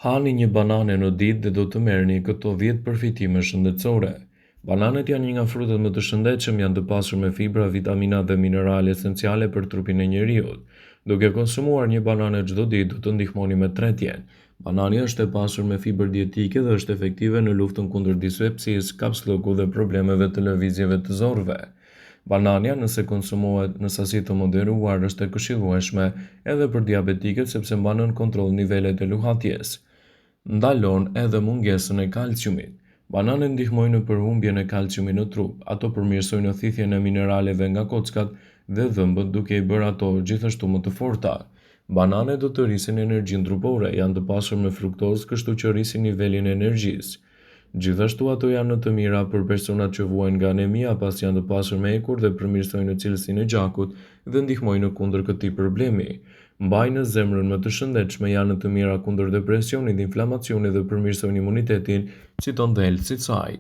Hani një banane në ditë dhe do të merrni këto 10 përfitime shëndetësore. Bananet janë një nga frutat më të shëndetshëm, janë të pasur me fibra, vitamina dhe minerale esenciale për trupin e njeriut. Duke konsumuar një banane çdo ditë, do të ndihmoni me tretjen. Banani është e pasur me fibër dietike dhe është efektive në luftën kundër disepsisë, kapslloku dhe problemeve të lëvizjeve të zorrve. Banania, nëse konsumohet në sasi të moderuar, është e këshillueshme edhe për diabetikët sepse mban në kontroll nivelet e luhatjes. Ndalon edhe mungesën e kalciumit. Bananet ndihmojnë në përhumbjen e kalciumit në trup. Ato përmirësojnë thithjen e mineraleve nga kockat dhe dhëmbët, duke i bërë ato gjithashtu më të forta. Bananet do të rrisin energjinë trupore, janë të pasur me fruktozë, kështu që rrisin nivelin e energjisë. Gjithashtu ato janë në të mira për personat që vuajnë nga anemia, pasi janë të pasur me ekur dhe përmirësojnë cilësinë e gjakut dhe ndihmojnë kundër këtij problemi. Mbajnë zemrën më të shëndetshme, janë në të mira kundër depresionit, inflamacionit dhe përmirësojnë imunitetin, citon dhe elësit saj.